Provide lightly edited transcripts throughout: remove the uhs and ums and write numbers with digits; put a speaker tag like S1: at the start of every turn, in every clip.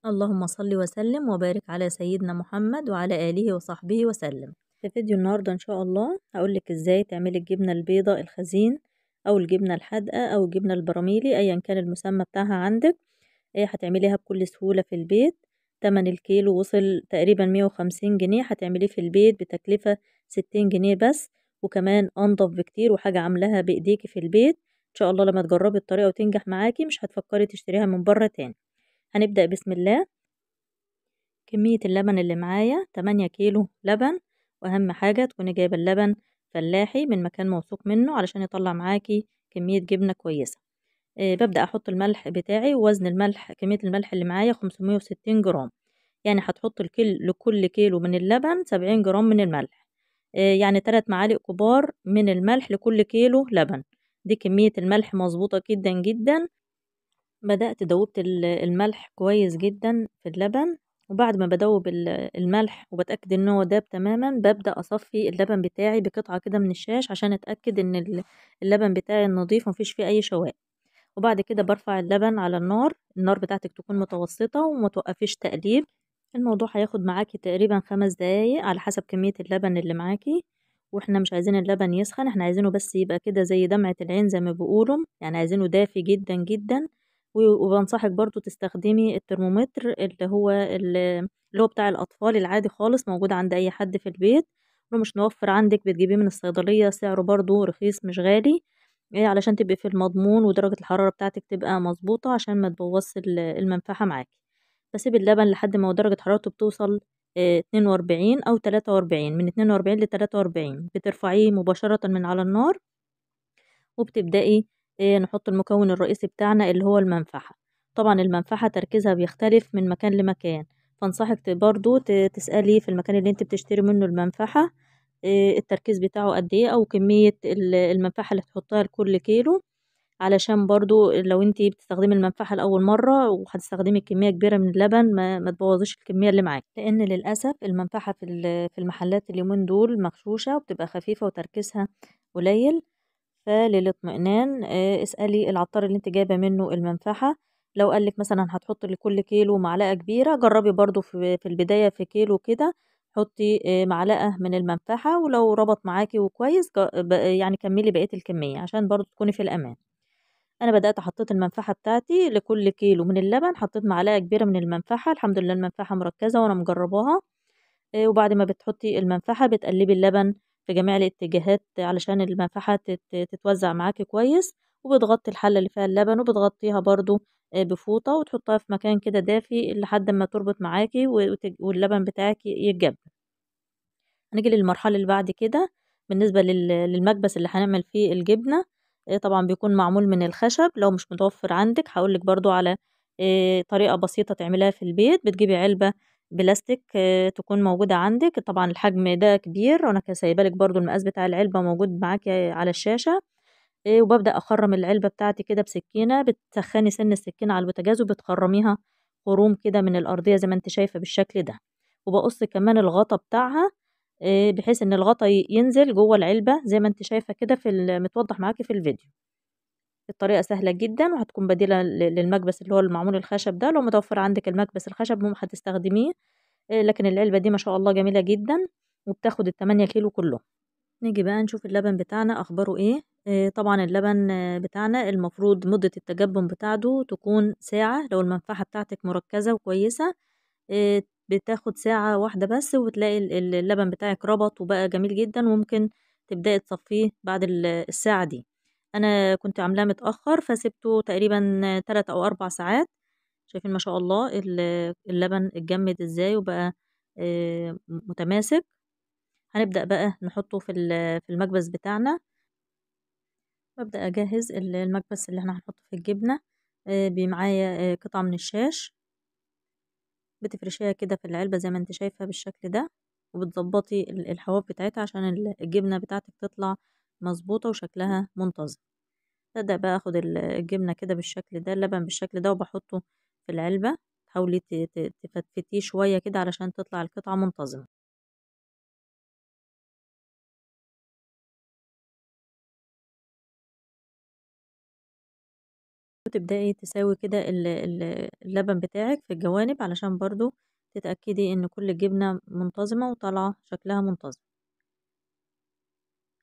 S1: اللهم صل وسلم وبارك على سيدنا محمد وعلى آله وصحبه وسلم. في فيديو النهاردة إن شاء الله هقولك إزاي تعملي الجبنة البيضاء الخزين أو الجبنة الحادقة أو الجبنة البراميلي أيا كان المسمى بتاعها عندك. هتعمليها بكل سهولة في البيت. تمن الكيلو وصل تقريبا 150 جنيه، هتعمليه في البيت بتكلفة 60 جنيه بس، وكمان أنضف بكتير وحاجة عاملاها بإيديكي في البيت. إن شاء الله لما تجربي الطريقة وتنجح معاكي مش هتفكري تشتريها من بره تاني. هنبدأ بسم الله. كمية اللبن اللي معايا 8 كيلو لبن، وأهم حاجة تكوني جايبة اللبن فلاحي من مكان موثوق منه علشان يطلع معاكي كمية جبنة كويسة. ببدأ أحط الملح بتاعي، ووزن الملح كمية الملح اللي معايا 560 جرام، يعني هتحط لكل كيلو من اللبن 70 جرام من الملح. يعني 3 معالق كبار من الملح لكل كيلو لبن. دي كمية الملح مظبوطة جدا جدا. بدأت دوبت الملح كويس جدا في اللبن، وبعد ما بدوب الملح وبتأكد ان هو داب تماما ببدأ أصفي اللبن بتاعي بقطعة كده من الشاش عشان أتأكد ان اللبن بتاعي نظيف ومفيش فيه أي شوائب. وبعد كده برفع اللبن على النار بتاعتك تكون متوسطة وما توقفيش تقليب. الموضوع هياخد معاكي تقريبا 5 دقايق على حسب كمية اللبن اللي معاكي. واحنا مش عايزين اللبن يسخن، احنا عايزينه بس يبقى كده زي دمعة العين زي ما بيقولوا، يعني عايزينه دافي جدا جدا. وبنصحك برضو تستخدمي الترمومتر اللي هو بتاع الأطفال العادي خالص، موجود عند أي حد في البيت. لو مش موفر عندك بتجيبيه من الصيدلية، سعره برضو رخيص مش غالي. علشان تبقي في المضمون ودرجة الحرارة بتاعتك تبقى مظبوطة عشان ما تبوظش المنفعة معاكي. بسيب اللبن لحد ما درجة حرارته بتوصل 42 أو 43، من 42 ل 43 بترفعيه مباشرة من على النار. وبتبدأي نحط المكون الرئيسي بتاعنا اللي هو المنفعة. طبعا المنفعة تركيزها بيختلف من مكان لمكان، فانصحك برضو تسألي في المكان اللي انت بتشتري منه المنفعة التركيز بتاعه قد ايه، او كمية المنفعة اللي تحطها لكل كيلو، علشان برضو لو انتي بتستخدمي المنفعة لأول مرة وهتستخدمي كمية كبيرة من اللبن ما تبوظيش الكمية اللي معاكي، لأن للأسف المنفعة في المحلات اليومين دول مغشوشة وبتبقى خفيفة وتركيزها قليل. فللاطمئنان اسألي العطار اللي انت جايبة منه المنفعة. لو قالك مثلا هتحط لكل كيلو معلقة كبيرة، جربي برضو في البداية في كيلو كده حطي معلقة من المنفعة، ولو ربط معاكي وكويس يعني كملي بقية الكمية عشان برضو تكوني في الأمان. انا بدات حطيت المنفعه بتاعتي لكل كيلو من اللبن، حطيت معلقه كبيره من المنفعه، الحمد لله المنفعه مركزه وانا مجرباها. وبعد ما بتحطي المنفعه بتقلبي اللبن في جميع الاتجاهات علشان المنفعه تتوزع معاكي كويس. وبتغطي الحله اللي فيها اللبن وبتغطيها برضو بفوطه وتحطها في مكان كده دافي لحد ما تربط معاكي واللبن بتاعك يتجاب. هنيجي للمرحلة اللي بعد كده. بالنسبة للمكبس اللي هنعمل فيه الجبنة، طبعا بيكون معمول من الخشب. لو مش متوفر عندك هقولك برضو على طريقة بسيطة تعملها في البيت. بتجيبي علبة بلاستيك تكون موجودة عندك، طبعا الحجم ده كبير وانا سايبالك برضو المقاس بتاع العلبة موجود معاكي على الشاشة. وببدأ أخرم العلبة بتاعتي كده بسكينة، بتسخني سن السكينة على البوتاجاز وبتخرميها خروم كده من الأرضية زي ما انت شايفة بالشكل ده. وبقص كمان الغطا بتاعها بحيث ان الغطا ينزل جوه العلبة زي ما انت شايفة كده في متوضح معاكي في الفيديو. الطريقة سهلة جدا وهتكون بديلة للمكبس اللي هو المعمول الخشب ده. لو متوفر عندك المكبس الخشب ممكن هتستخدميه، لكن العلبة دي ما شاء الله جميلة جدا وبتاخد ال8 كيلو كلهم. نيجي بقى نشوف اللبن بتاعنا أخباره إيه. طبعا اللبن بتاعنا المفروض مدة التجبن بتاعته تكون ساعة. لو المنفعة بتاعتك مركزة وكويسة بتاخد ساعة واحدة بس وتلاقي اللبن بتاعك ربط وبقى جميل جدا، وممكن تبدأي تصفيه بعد الساعة دي. أنا كنت عاملاه متأخر فسبته تقريبا 3 أو 4 ساعات. شايفين ما شاء الله اللبن اتجمد ازاي وبقى متماسك. هنبدأ بقى نحطه في المكبس بتاعنا. ببدأ أجهز المكبس اللي احنا هنحطه في الجبنة. معايا قطعة من الشاش، بتفرشيها كده في العلبة زي ما انت شايفة بالشكل ده، وبتظبطي الحواف بتاعتها عشان الجبنة بتاعتك تطلع مظبوطة وشكلها منتظم. ببدأ بقى اخد الجبنة كده بالشكل ده، اللبن بالشكل ده، وبحطه في العلبة. تحاولي تفتفتيه شوية كده علشان تطلع القطعة منتظمة. وتبدأي تساوي كده اللبن بتاعك في الجوانب علشان برضو تتأكدي ان كل الجبنة منتظمة وطالعة شكلها منتظم.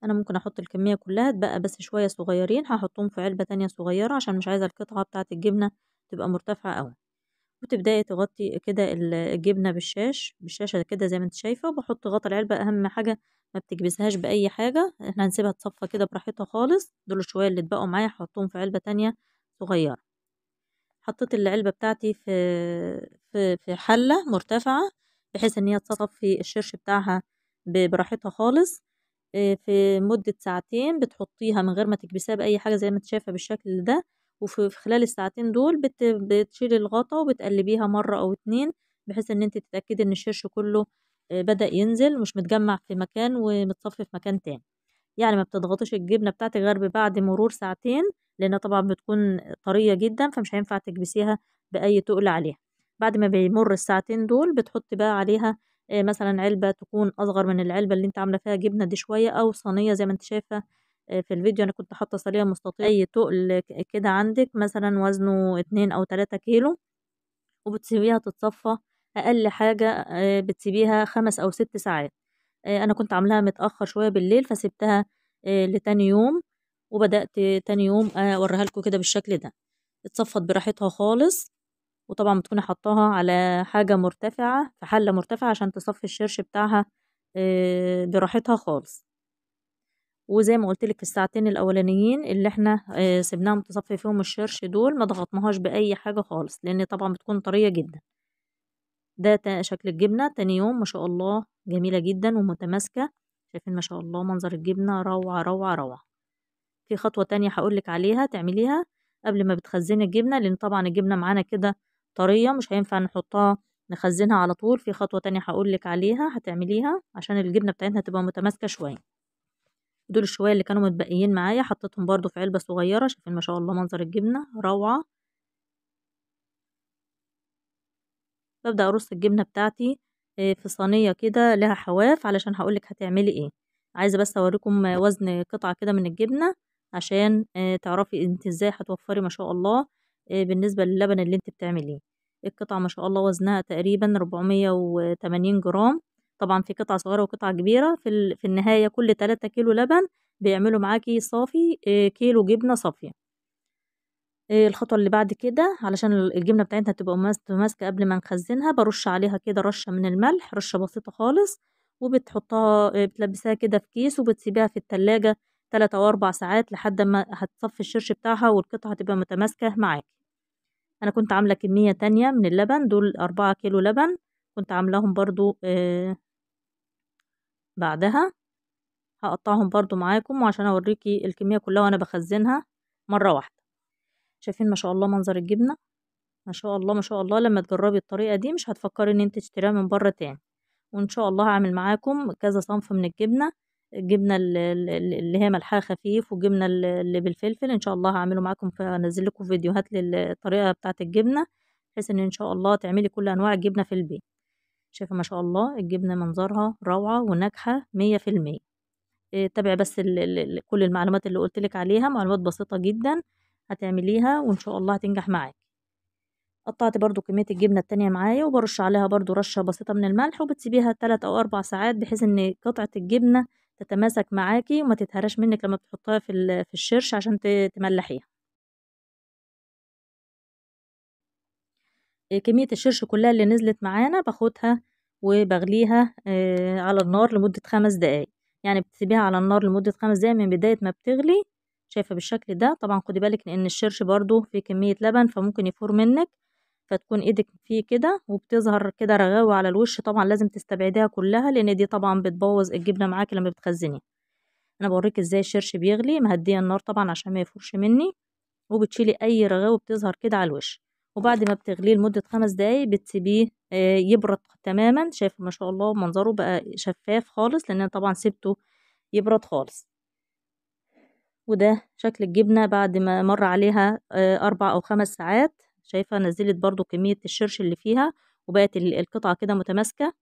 S1: انا ممكن احط الكمية كلها، تبقى بس شوية صغيرين هحطهم في علبة تانية صغيرة عشان مش عايزة القطعة بتاعة الجبنة تبقى مرتفعة قوي. وتبدأي تغطي كده الجبنة بالشاشة كده زي ما انت شايفة، وبحط غطا العلبة. أهم حاجة ما بتكبسهاش بأي حاجة، احنا هنسيبها تصفى كده براحتها خالص. دول شوية اللي اتبقوا معايا هحطهم في علبة تانية صغيرة. حطيت العلبة بتاعتي في حلة مرتفعة بحيث ان هي تصفي الشرش بتاعها براحتها خالص. في مدة ساعتين بتحطيها من غير ما تكبسيها بأي حاجة زي ما انت شايفة بالشكل ده. وفي خلال الساعتين دول بتشيلي الغطا وبتقلبيها مرة أو اتنين بحيث ان انت تتأكدي ان الشرش كله بدأ ينزل مش متجمع في مكان ومتصفي في مكان تاني. يعني ما بتضغطيش الجبنة بتاعتك غير بعد مرور ساعتين، لأنها طبعا بتكون طرية جدا فمش هينفع تكبسيها بأي تقل عليها. بعد ما بيمر الساعتين دول بتحطي بقى عليها مثلا علبة تكون أصغر من العلبة اللي انت عاملة فيها جبنة دي شوية، أو صينية زي ما انت شايفة في الفيديو. أنا كنت حاطة صينية مستطيلة. أي تقل كده عندك مثلا وزنه 2 أو 3 كيلو، وبتسيبيها تتصفى أقل حاجة بتسيبيها 5 أو 6 ساعات. أنا كنت عاملاها متأخر شوية بالليل فسبتها لتاني يوم، وبدأت تاني يوم أوريها لكم كده بالشكل ده. اتصفت براحتها خالص، وطبعا بتكوني حطاها على حاجة مرتفعة في حلة مرتفعة عشان تصفي الشرش بتاعها براحتها خالص. وزي ما قلت لك في الساعتين الأولانيين اللي احنا سيبناهم تصفي فيهم الشرش دول ما ضغطناهاش بأي حاجة خالص، لأن طبعا بتكون طرية جدا. ده شكل الجبنة تاني يوم ما شاء الله جميلة جدا ومتماسكة. شايفين ما شاء الله منظر الجبنة روعة روعة روعة. في خطوة تانية هقولك عليها تعمليها قبل ما بتخزني الجبنة، لأن طبعا الجبنة معانا كده طرية مش هينفع نحطها نخزنها على طول. في خطوة تانية هقولك عليها هتعمليها عشان الجبنة بتاعتنا تبقى متماسكة شوية. دول الشوية اللي كانوا متبقيين معايا حطيتهم برضو في علبة صغيرة. شايفين ما شاء الله منظر الجبنة روعة. ببدأ أرص الجبنة بتاعتي في صينية كده لها حواف علشان هقولك هتعملي ايه. عايزة بس أوريكم وزن قطعة كده من الجبنة عشان تعرفي انت ازاي هتوفري ما شاء الله بالنسبة للبن اللي انت بتعمليه. القطعة ما شاء الله وزنها تقريبا 480 جرام. طبعا في قطعة صغيرة وقطعة كبيرة. في النهاية كل 3 كيلو لبن بيعملوا معاكي صافي كيلو جبنة صافية. الخطوة اللي بعد كده علشان الجبنة بتاعتنا تبقى ماسكة قبل ما نخزنها برش عليها كده رشة من الملح، رشة بسيطة خالص. وبتحطها بتلبسها كده في كيس وبتسيبها في التلاجة 3 أو 4 ساعات لحد ما هتصفي الشرش بتاعها والقطعة تبقى متماسكة معاك. أنا كنت عاملة كمية تانية من اللبن، دول 4 كيلو لبن كنت عاملاهم برضو بعدها هقطعهم برضو معاكم وعشان أوريكي الكمية كلها وأنا بخزنها مرة واحدة. شايفين ما شاء الله منظر الجبنة ما شاء الله ما شاء الله. لما تجربي الطريقة دي مش هتفكري ان انت تشتريها من بره تاني. وان شاء الله هعمل معاكم كذا صنف من الجبنة. الجبنة اللي هي ملحها خفيف والجبنة اللي بالفلفل ان شاء الله هعمله معاكم، فانزل لكم فيديوهات للطريقة بتاعة الجبنة بحيث ان شاء الله تعملي كل انواع الجبنة في البيت. شايفة ما شاء الله الجبنة منظرها روعة وناجحة 100%. تابعي بس كل المعلومات اللي قلتلك عليها، معلومات بسيطة جدا هتعمليها وان شاء الله هتنجح معاك. قطعت برضو كمية الجبنة التانية معايا وبرش عليها برضو رشة بسيطة من الملح وبتسيبيها 3 أو 4 ساعات بحيث ان قطعة الجبنة تتماسك معاكي وما تتهرش منك لما بتحطها في الشرش عشان تملحيها. كمية الشرش كلها اللي نزلت معانا باخدها وبغليها على النار لمدة 5 دقايق. يعني بتسيبيها على النار لمدة 5 دقايق من بداية ما بتغلي. شايفة بالشكل ده. طبعا خدي بالك لان الشرش برضو فيه كمية لبن فممكن يفور منك، فتكون ايدك فيه كده وبتظهر كده رغاوة على الوش. طبعا لازم تستبعديها كلها لان دي طبعا بتبوظ الجبنة معاكي لما بتخزنيها. انا بوريك ازاي الشرش بيغلي مهديه النار طبعا عشان ما يفورش مني، وبتشيلي اي رغاوة بتظهر كده على الوش. وبعد ما بتغليه لمدة 5 دقايق بتسيبيه يبرد تماما. شايفه ما شاء الله منظره بقى شفاف خالص لان أنا طبعا سبته يبرد خالص. وده شكل الجبنة بعد ما مر عليها 4 أو 5 ساعات. شايفة نزلت برضو كمية الشرش اللي فيها وبقت القطعة كده متماسكة.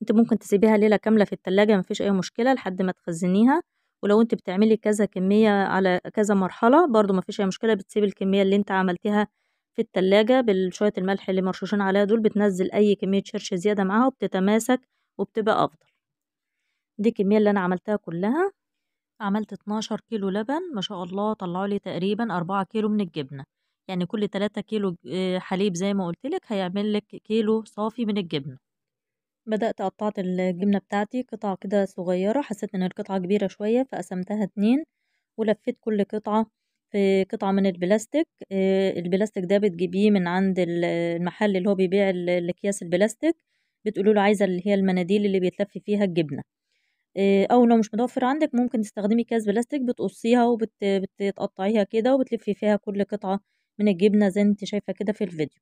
S1: انت ممكن تسيبيها ليلة كاملة في التلاجة مفيش اي مشكلة لحد ما تخزنيها. ولو انت بتعملي كذا كمية على كذا مرحلة برضو مفيش اي مشكلة، بتسيبي الكمية اللي انت عملتيها في التلاجة بالشوية الملح اللي مرشوشين عليها دول، بتنزل اي كمية شرش زيادة معاها وبتتماسك وبتبقى افضل. دي الكمية اللي انا عملتها كلها. عملت 12 كيلو لبن ما شاء الله، طلعوا لي تقريبا 4 كيلو من الجبنة. يعني كل 3 كيلو حليب زي ما قلت لك هيعمل لك كيلو صافي من الجبنة. بدأت قطعت الجبنة بتاعتي قطع كده صغيرة، حسيت ان القطعة كبيرة شوية فقسمتها 2، ولفيت كل قطعة في قطعة من البلاستيك. البلاستيك ده بتجيبيه من عند المحل اللي هو بيبيع الأكياس البلاستيك، بتقولوا له عايزة اللي هي المناديل اللي بيتلف فيها الجبنة. او لو مش متوفر عندك ممكن تستخدمي كاس بلاستيك، بتقصيها وبتقطعيها كده وبتلفي فيها كل قطعة من الجبنة زي انت شايفة كده في الفيديو.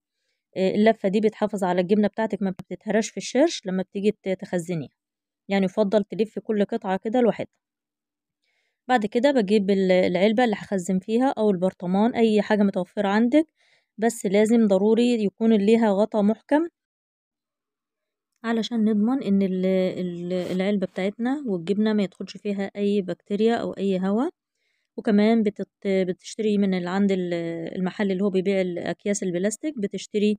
S1: اللفة دي بتحافظ على الجبنة بتاعتك، ما بتتهرش في الشرش لما بتيجي تخزنيها. يعني يفضل تلفي كل قطعة كده لوحدها. بعد كده بجيب العلبة اللي هخزن فيها او البرطمان، اي حاجة متوفرة عندك، بس لازم ضروري يكون ليها غطا محكم علشان نضمن ان العلبة بتاعتنا والجبنة ما يدخلش فيها اي بكتيريا او اي هواء. وكمان بتشتري من عند المحل اللي هو بيبيع الاكياس البلاستيك، بتشتري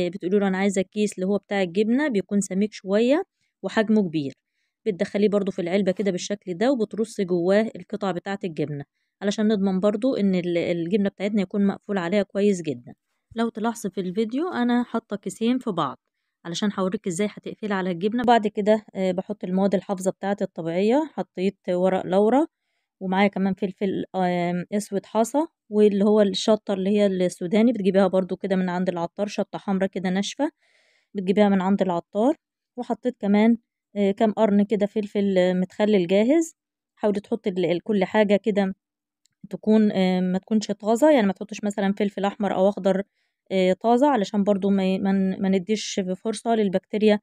S1: بتقولوا له انا عايزة الكيس اللي هو بتاع الجبنة، بيكون سميك شوية وحجمه كبير، بتدخليه برضو في العلبة كده بالشكل ده وبترصي جواه القطع بتاعة الجبنة، علشان نضمن برضو ان الجبنة بتاعتنا يكون مقفول عليها كويس جدا. لو تلاحظي في الفيديو انا حاطة كيسين في بعض علشان هوريك ازاي هتقفلي على الجبنة. بعد كده بحط المواد الحافظة بتاعتي الطبيعية، حطيت ورق لورا ومعايا كمان فلفل اسود حصى، واللي هو الشطة اللي هي السوداني بتجيبيها برضو كده من عند العطار، شطة حمرا كده ناشفة بتجيبيها من عند العطار. وحطيت كمان كام قرن كده فلفل متخلل جاهز. حاولي تحطي كل حاجة كده تكون ما تكونش طازة، يعني ما تحطش مثلا فلفل أحمر أو أخضر طازة، علشان برضو ما نديش فرصة للبكتيريا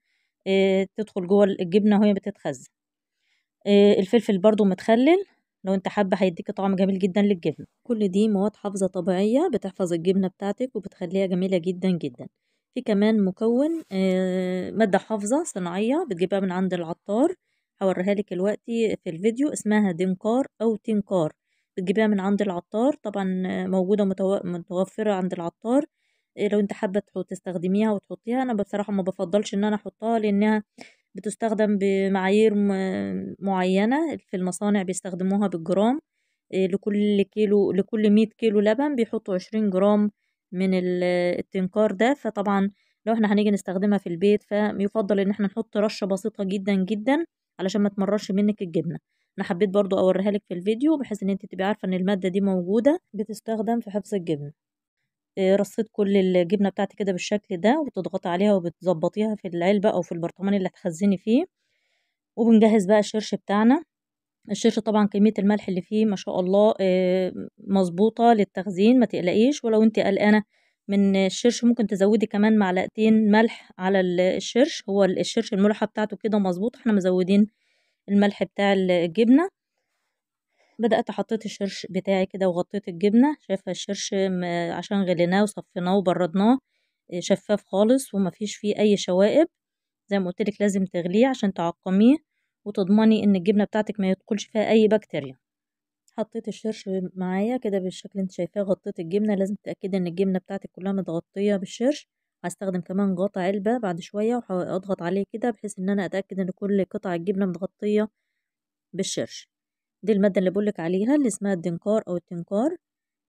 S1: تدخل جوه الجبنة وهي بتتخزن. الفلفل برضو متخلل، لو انت حابة هيديكي طعم جميل جدا للجبنة. كل دي مواد حافظة طبيعية بتحفظ الجبنة بتاعتك وبتخليها جميلة جدا جدا. في كمان مكون مادة حافظة صناعية بتجيبها من عند العطار، هوريها لك دلوقتي في الفيديو، اسمها دينكار او تنكار، بتجيبها من عند العطار طبعا. موجودة متوفرة عند العطار. لو انت حابة تستخدميها وتحطيها، انا بصراحة ما بفضلش ان انا احطها لانها بتستخدم بمعايير معينة في المصانع، بيستخدموها بالجرام. لكل 100 كيلو لبن بيحطوا 20 جرام من التنكار ده. فطبعا لو احنا هنيجي نستخدمها في البيت فيفضل ان احنا نحط رشة بسيطة جدا جدا علشان ما تمررش منك الجبنة. انا حبيت برضو اوريها لك في الفيديو بحيث ان انت تبقي عارفة ان المادة دي موجودة بتستخدم في حفظ الجبنة. رصيت كل الجبنة بتاعتي كده بالشكل ده، وتضغطي عليها وبتظبطيها في العلبة أو في البرطمان اللي هتخزني فيه. وبنجهز بقى الشرش بتاعنا. الشرش طبعا كمية الملح اللي فيه ما شاء الله مظبوطة للتخزين، ما تقلقيش. ولو انت قلقانة من الشرش ممكن تزودي كمان معلقتين ملح على الشرش. هو الشرش الملحة بتاعته كده مظبوط، احنا مزودين الملح بتاع الجبنة. بدأت حطيت الشرش بتاعي كده وغطيت الجبنة. شايفة الشرش عشان غليناه وصفيناه وبردناه شفاف خالص ومفيش فيه أي شوائب. زي ما قلتلك لازم تغليه عشان تعقميه وتضمني ان الجبنة بتاعتك ما يدخلش فيها أي بكتيريا. حطيت الشرش معايا كده بالشكل اللي انت شايفاه، غطيت الجبنة. لازم تتأكدي ان الجبنة بتاعتك كلها متغطية بالشرش. هستخدم كمان غطا علبة بعد شوية وأضغط عليه كده بحيث ان انا اتأكد ان كل قطع الجبنة متغطية بالشرش. دي المادة اللي بقولك عليها اللي اسمها الدنكار أو التنكار.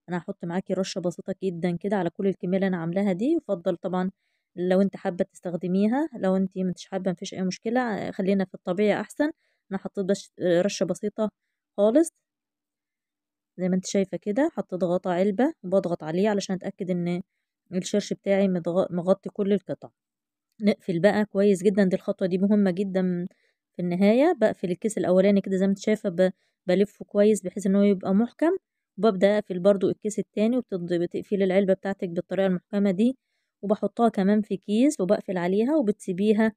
S1: أنا هحط معاكي رشة بسيطة جدا كده على كل الكمية اللي أنا عاملاها دي. يفضل طبعا لو انت حابة تستخدميها، لو انت مش حابة مفيش أي مشكلة، خلينا في الطبيعي أحسن. أنا حطيت بس رشة بسيطة خالص زي ما انت شايفة كده. حطيت غطا علبة وبضغط عليه علشان أتأكد ان الشرش بتاعي مغطي كل القطع. نقفل بقى كويس جدا، دي الخطوة دي مهمة جدا. في النهاية بقفل الكيس الأولاني كده زي ما انت شايفة، بلفه كويس بحيث ان هو يبقى محكم، وببدأ أقفل برضو الكيس التاني. وبتقفلي العلبة بتاعتك بالطريقة المحكمة دي، وبحطها كمان في كيس وبقفل عليها وبتسيبيها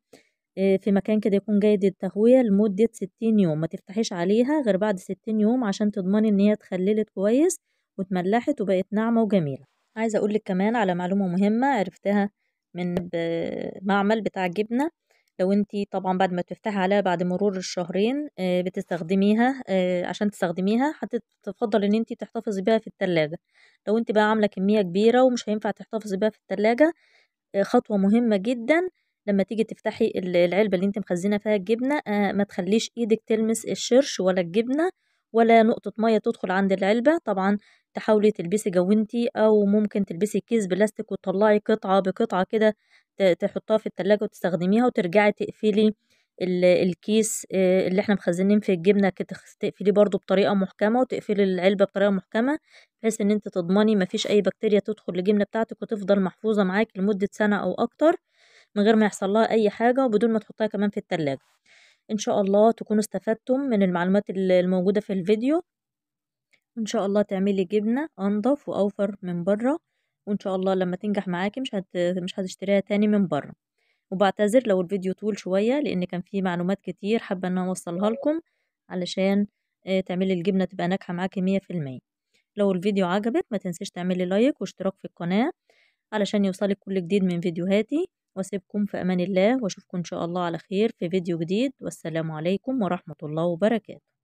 S1: في مكان كده يكون جيد التهوية لمدة 60 يوم. ما تفتحيش عليها غير بعد 60 يوم عشان تضمني ان هي اتخللت كويس واتملحت وبقت ناعمة وجميلة. عايزة أقولك كمان على معلومة مهمة عرفتها من معمل بتاع جبنة. لو انت طبعا بعد ما تفتحي عليها بعد مرور الشهرين بتستخدميها، عشان تستخدميها هتفضل ان انت تحتفظي بيها في التلاجة. لو انت بقى عاملة كمية كبيرة ومش هينفع تحتفظي بيها في التلاجة، خطوة مهمة جدا لما تيجي تفتحي العلبة اللي انت مخزنة فيها الجبنة، ما تخليش ايدك تلمس الشرش ولا الجبنة ولا نقطة مية تدخل عند العلبة. طبعا تحاولي تلبسي جوانتي او ممكن تلبسي كيس بلاستيك وتطلعي قطعة بقطعة كده تحطها في التلاجة وتستخدميها، وترجعي تقفلي الكيس اللي احنا مخزنين في الجبنة كده، تقفليه برضو بطريقة محكمة وتقفلي العلبة بطريقة محكمة، بحيث ان انت تضمني مفيش اي بكتيريا تدخل الجبنة بتاعتك وتفضل محفوظة معاك لمدة سنة او اكتر من غير ما يحصل لها اي حاجة، وبدون ما تحطها كمان في التلاجة. ان شاء الله تكونوا استفدتم من المعلومات الموجودة في الفيديو، وان شاء الله تعملي جبنة انضف واوفر من بره، وان شاء الله لما تنجح معاكي مش هتشتريها تاني من بره. وبعتذر لو الفيديو طول شوية لان كان فيه معلومات كتير حابة ان انا اوصلها لكم علشان تعملي الجبنة تبقى ناجحة معاكي 100%. لو الفيديو عجبك ما تنسيش تعملي لايك واشتراك في القناة علشان يوصلك كل جديد من فيديوهاتي، واسيبكم في امان الله واشوفكم ان شاء الله على خير في فيديو جديد، والسلام عليكم ورحمة الله وبركاته.